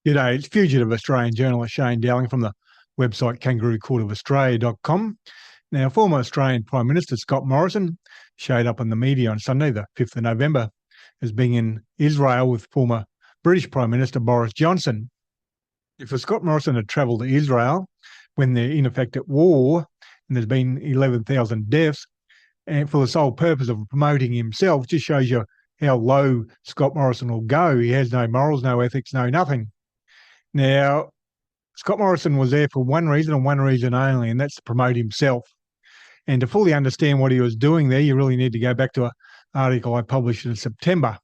G'day, it's fugitive Australian journalist Shane Dowling from the website kangaroocourtofaustralia.com. Now, former Australian Prime Minister Scott Morrison showed up in the media on Sunday, the 5th of November, as being in Israel with former British Prime Minister Boris Johnson. If Scott Morrison had travelled to Israel when they're in effect at war and there's been 11,000 deaths, and for the sole purpose of promoting himself, just shows you how low Scott Morrison will go. He has no morals, no ethics, no nothing. Now, Scott Morrison was there for one reason and one reason only, and that's to promote himself. And to fully understand what he was doing there, you really need to go back to an article I published in September.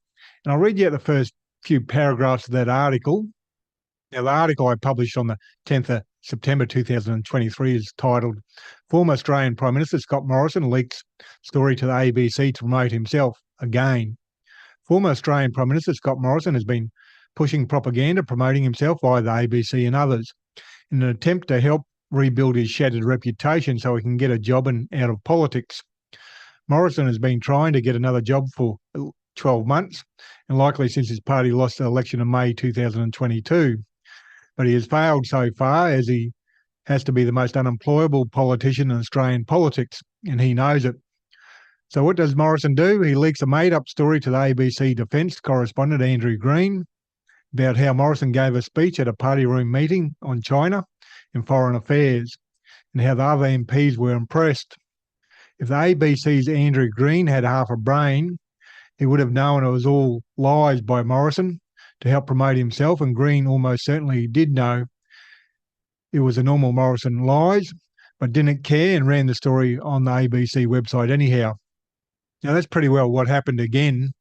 And I'll read you out the first few paragraphs of that article. Now, the article I published on the 10th of September 2023 is titled Former Australian Prime Minister Scott Morrison Leaks Story to the ABC to Promote Himself Again. Former Australian Prime Minister Scott Morrison has been pushing propaganda promoting himself via the ABC and others in an attempt to help rebuild his shattered reputation so he can get a job and out of politics. Morrison has been trying to get another job for 12 months and likely since his party lost the election in May 2022. But he has failed so far as he has to be the most unemployable politician in Australian politics, and he knows it. So what does Morrison do? He leaks a made-up story to the ABC defence correspondent Andrew Green about how Morrison gave a speech at a party room meeting on China and foreign affairs and how the other MPs were impressed. If the ABC's Andrew Green had half a brain, he would have known it was all lies by Morrison to help promote himself, and Green almost certainly did know it was a normal Morrison lies, but didn't care and ran the story on the ABC website anyhow. Now, that's pretty well what happened again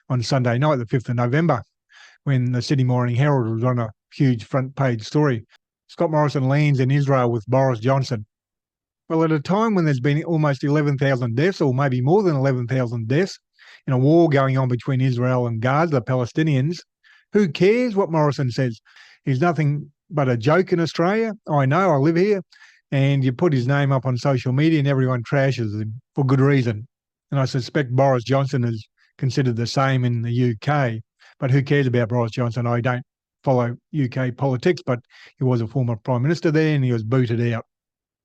on Sunday night, the 5th of November, when the Sydney Morning Herald was on a huge front page story. Scott Morrison lands in Israel with Boris Johnson. Well, at a time when there's been almost 11,000 deaths, or maybe more than 11,000 deaths, in a war going on between Israel and Gaza, the Palestinians, who cares what Morrison says? He's nothing but a joke in Australia. I know, I live here. And you put his name up on social media and everyone trashes him for good reason. And I suspect Boris Johnson is considered the same in the UK. But who cares about Boris Johnson? I don't follow UK politics, but he was a former Prime Minister there and he was booted out.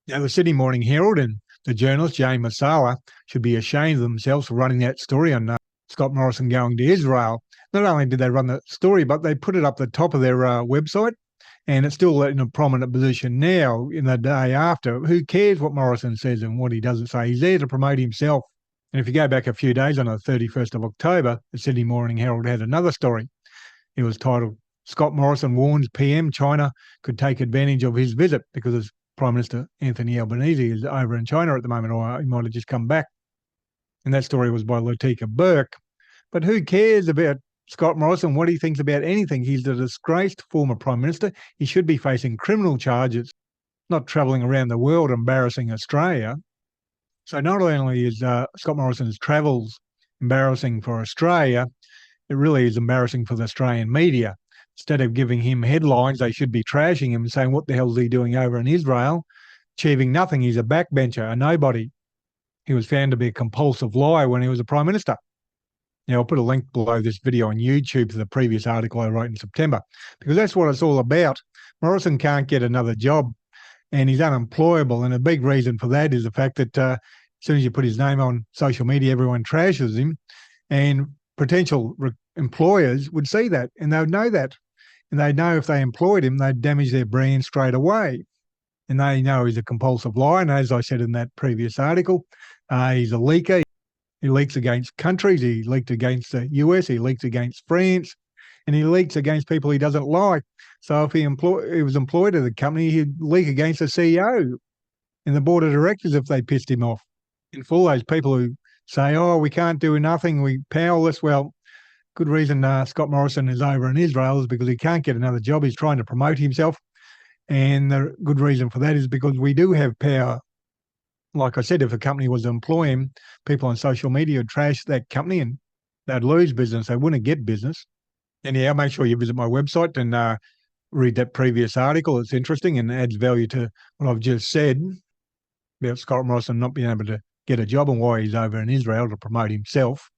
Now, the Sydney Morning Herald and the journalist Jane Masala should be ashamed of themselves for running that story on Scott Morrison going to Israel. Not only did they run the story, but they put it up the top of their website, and it's still in a prominent position now in the day after. Who cares what Morrison says and what he doesn't say? He's there to promote himself. And if you go back a few days on the 31st of October, the Sydney Morning Herald had another story. It was titled, Scott Morrison warns PM China could take advantage of his visit because as Prime Minister Anthony Albanese is over in China at the moment, or he might have just come back. And that story was by Lutika Burke. But who cares about Scott Morrison, what he thinks about anything? He's a disgraced former Prime Minister. He should be facing criminal charges, not travelling around the world embarrassing Australia. So not only is Scott Morrison's travels embarrassing for Australia, it really is embarrassing for the Australian media. Instead of giving him headlines, they should be trashing him and saying, what the hell is he doing over in Israel? Achieving nothing. He's a backbencher, a nobody. He was found to be a compulsive liar when he was a Prime Minister. Now, I'll put a link below this video on YouTube to the previous article I wrote in September, because that's what it's all about. Morrison can't get another job and he's unemployable. And a big reason for that is the fact that as soon as you put his name on social media, everyone trashes him, and potential employers would see that and they would know that. And they'd know if they employed him, they'd damage their brand straight away. And they know he's a compulsive liar. And as I said in that previous article, he's a leaker. He leaks against countries. He leaked against the US. He leaks against France. And he leaks against people he doesn't like. So if he was employed at the company, he'd leak against the CEO and the board of directors if they pissed him off. And for all those people who say, oh, we can't do nothing, we powerless, well, good reason Scott Morrison is over in Israel is because he can't get another job. He's trying to promote himself. And the good reason for that is because we do have power. Like I said, if a company was to employ him, people on social media would trash that company and they'd lose business. They wouldn't get business. Anyhow, make sure you visit my website and read that previous article. It's interesting and adds value to what I've just said about Scott Morrison not being able to get a job and why he's over in Israel to promote himself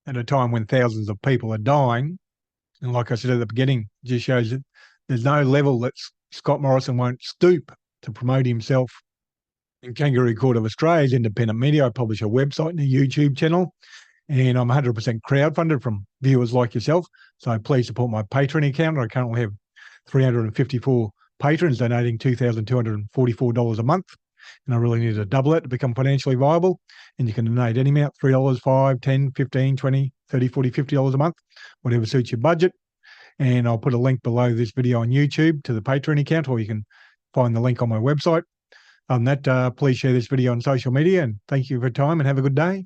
at a time when thousands of people are dying. And like I said at the beginning, it just shows that There's no level that Scott Morrison won't stoop to promote himself. And Kangaroo Court of Australia is independent media. I publish a website and a YouTube channel, and I'm 100% crowdfunded from viewers like yourself. So please support my Patreon account. I currently have 354 patrons donating $2,244 a month, and I really need to double it to become financially viable. And you can donate any amount, $3, $5, $10, $15, $20, $30, $40, $50 a month, whatever suits your budget. And I'll put a link below this video on YouTube to the Patreon account, or you can find the link on my website. Other than that, please share this video on social media, and thank you for your time and have a good day.